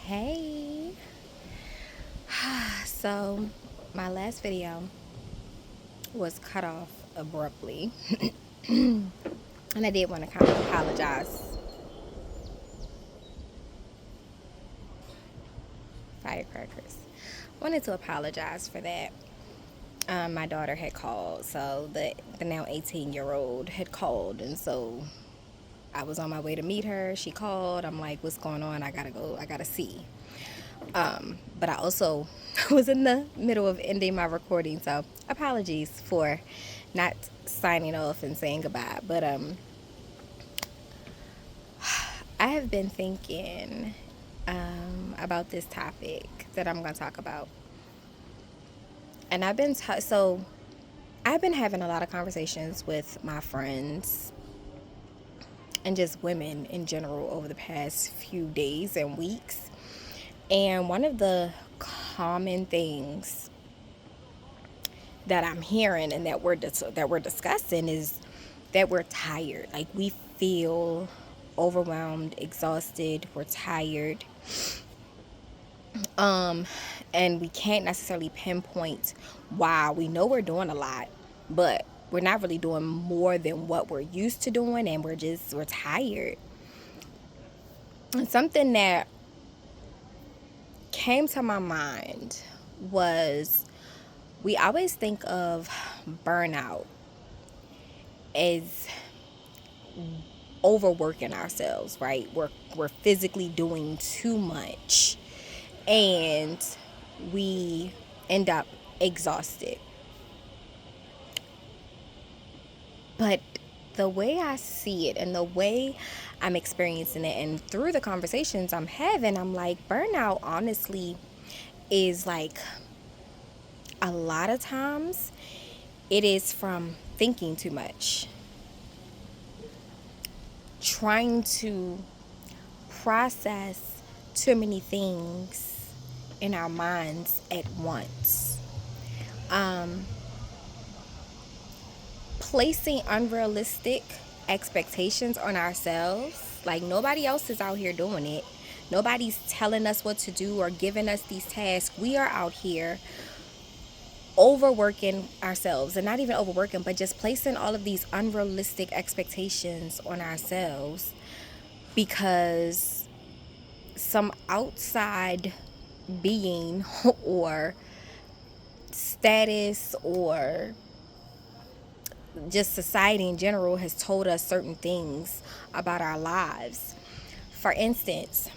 Hey. So, my last video was cut off abruptly. And I did want to kind of apologize. Firecrackers. Wanted to apologize for that. My daughter had called, so the now 18-year-old had called, and so I was on my way to meet her. She called. I'm like, "What's going on? I gotta go. I gotta see." But I also was in the middle of ending my recording, so apologies for not signing off and saying goodbye. But I have been thinking about this topic that I'm going to talk about, and I've been having a lot of conversations with my friends and just women in general over the past few days and weeks. And one of the common things that I'm hearing and that we're discussing is that we're tired. Like, we feel overwhelmed, exhausted, we're tired. And we can't necessarily pinpoint why. We know we're doing a lot, but we're not really doing more than what we're used to doing, and we're tired. And something that came to my mind was, we always think of burnout as overworking ourselves, right? We're physically doing too much, and we end up exhausted. But the way I see it and the way I'm experiencing it, and through the conversations I'm having, I'm like, burnout honestly is like, a lot of times it is from thinking too much, trying to process too many things in our minds at once. Placing unrealistic expectations on ourselves. Like, nobody else is out here doing it. Nobody's telling us what to do or giving us these tasks. We are out here overworking ourselves, and not even overworking, but just placing all of these unrealistic expectations on ourselves because some outside being or status or just society in general has told us certain things about our lives. For instance,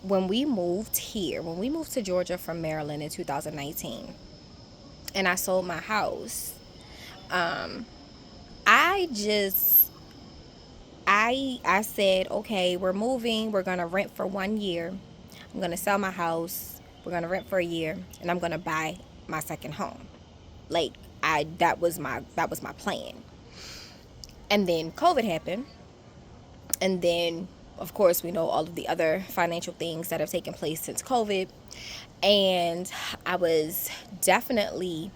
when we moved to Georgia from Maryland in 2019, and I sold my house, I just I said, okay, we're moving, we're gonna rent for 1 year. I'm gonna sell my house, we're gonna rent for a year, and I'm gonna buy my second home. Like, that was my plan. And then COVID happened, and then of course we know all of the other financial things that have taken place since COVID. And I was definitely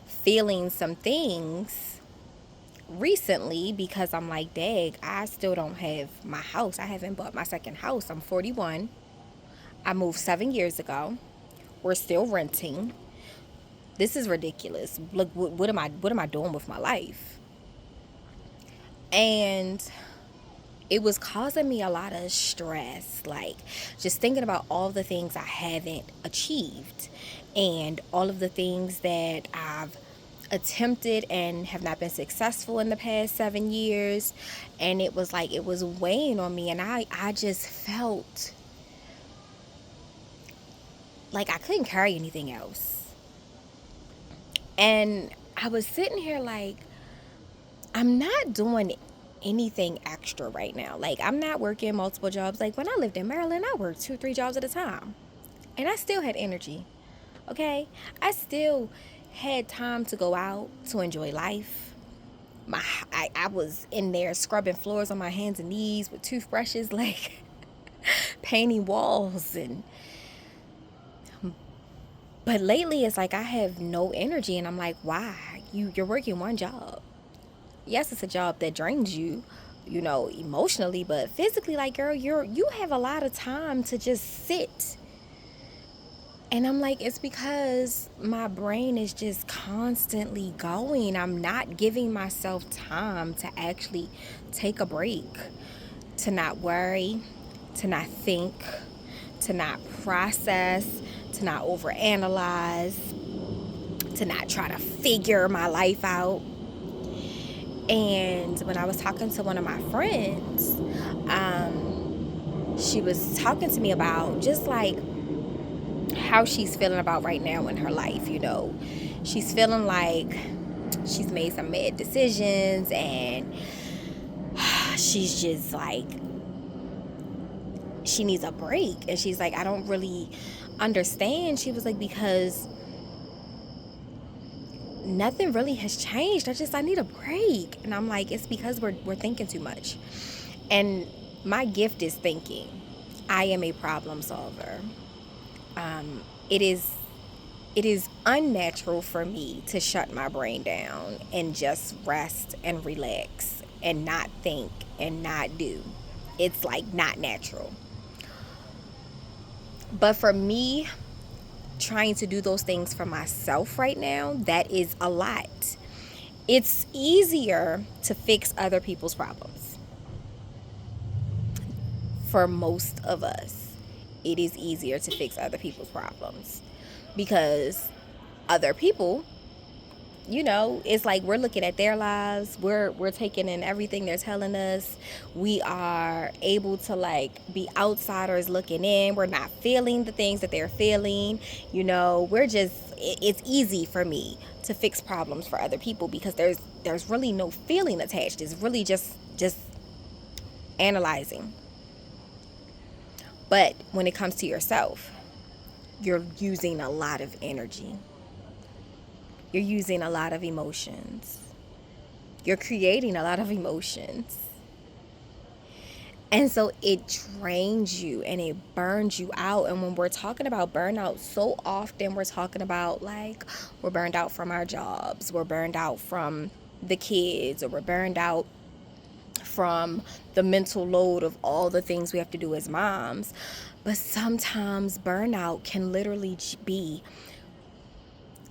feeling some things recently because I'm like, dang, I still don't have my house. I haven't bought my second house. I'm 41. I moved 7 years ago. We're still renting. This is ridiculous. Look, what am I doing with my life? And it was causing me a lot of stress, like just thinking about all the things I haven't achieved and all of the things that I've attempted and have not been successful in the past 7 years. And it was like, it was weighing on me, and I just felt like I couldn't carry anything else. And I was sitting here like, I'm not doing anything extra right now. Like, I'm not working multiple jobs. Like, when I lived in Maryland, I worked 2, 3 jobs at a time, and I still had energy. Okay, I still had time to go out to enjoy life. I was in there scrubbing floors on my hands and knees with toothbrushes, like painting walls. And but lately it's like I have no energy, and I'm like, why? You're working one job. Yes, it's a job that drains you, emotionally, but physically, like, girl, you have a lot of time to just sit And I'm like, it's because my brain is just constantly going. I'm not giving myself time to actually take a break, to not worry, to not think, to not process, to not overanalyze, to not try to figure my life out. And when I was talking to one of my friends, she was talking to me about just like how she's feeling about right now in her life. She's feeling like she's made some bad decisions, and she's just like, she needs a break. And she's like, I don't really understand. She was like, because nothing really has changed. I need a break. And I'm like, it's because we're thinking too much. And my gift is thinking. I am a problem solver. It is unnatural for me to shut my brain down and just rest and relax and not think and not do. It's like not natural. But for me, trying to do those things for myself right now, that is a lot. It's easier to fix other people's problems. For most of us, it is easier to fix other people's problems because other people, it's like we're looking at their lives, we're taking in everything they're telling us. We are able to like be outsiders looking in. We're not feeling the things that they're feeling. We're just, it's easy for me to fix problems for other people because there's really no feeling attached. It's really just analyzing. But when it comes to yourself, you're using a lot of energy. You're using a lot of emotions. You're creating a lot of emotions. And so it drains you and it burns you out. And when we're talking about burnout, so often we're talking about like we're burned out from our jobs, we're burned out from the kids, or we're burned out from the mental load of all the things we have to do as moms. But sometimes burnout can literally be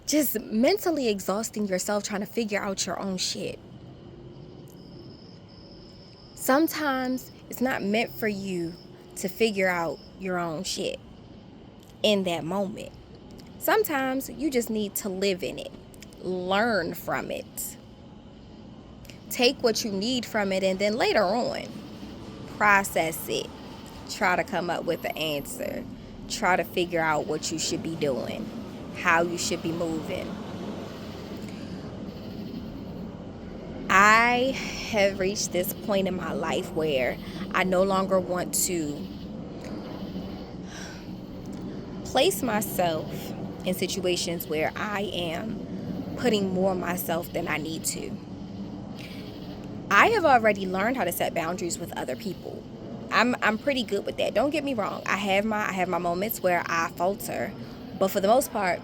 just mentally exhausting yourself trying to figure out your own shit. Sometimes it's not meant for you to figure out your own shit in that moment. Sometimes you just need to live in it, learn from it, take what you need from it, and then later on, process it. Try to come up with an answer. Try to figure out what you should be doing, how you should be moving. I have reached this point in my life where I no longer want to place myself in situations where I am putting more of myself than I need to. I have already learned how to set boundaries with other people. I'm pretty good with that. Don't get me wrong. I have my moments where I falter, but for the most part,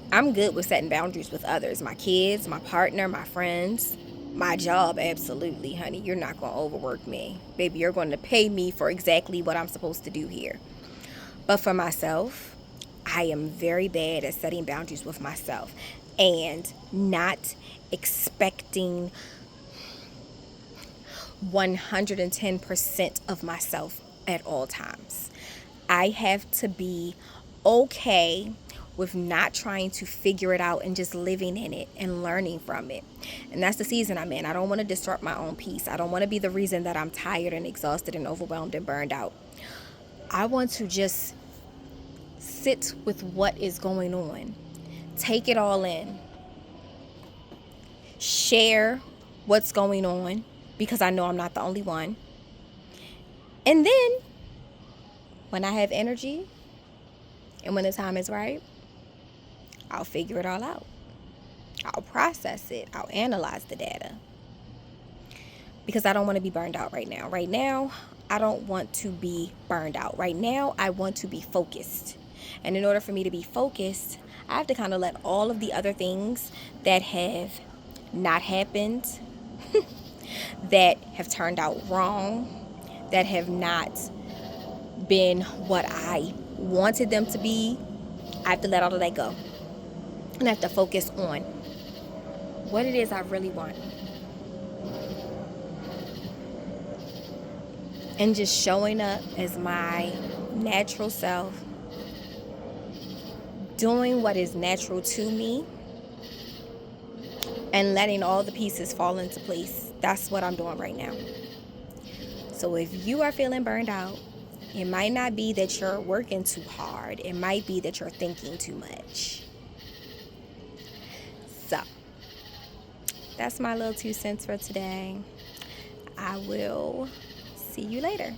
I'm good with setting boundaries with others. My kids, my partner, my friends, my job, absolutely, honey. You're not going to overwork me. Baby, you're going to pay me for exactly what I'm supposed to do here. But for myself, I am very bad at setting boundaries with myself and not expecting 110% of myself at all times. I have to be okay with not trying to figure it out and just living in it and learning from it. And that's the season I'm in. I don't want to disrupt my own peace. I don't want to be the reason that I'm tired and exhausted and overwhelmed and burned out. I want to just sit with what is going on, take it all in, share what's going on because I know I'm not the only one. And then when I have energy and when the time is right, I'll figure it all out. I'll process it. I'll analyze the data. Because I don't want to be burned out right now. Right now, I don't want to be burned out. Right now, I want to be focused. And in order for me to be focused, I have to kind of let all of the other things that have not happened, that have turned out wrong, that have not been what I wanted them to be, I have to let all of that go. And I have to focus on what it is I really want. And just showing up as my natural self, doing what is natural to me, and letting all the pieces fall into place. That's what I'm doing right now. So if you are feeling burned out, it might not be that you're working too hard. It might be that you're thinking too much. So that's my little 2 cents for today. I will see you later.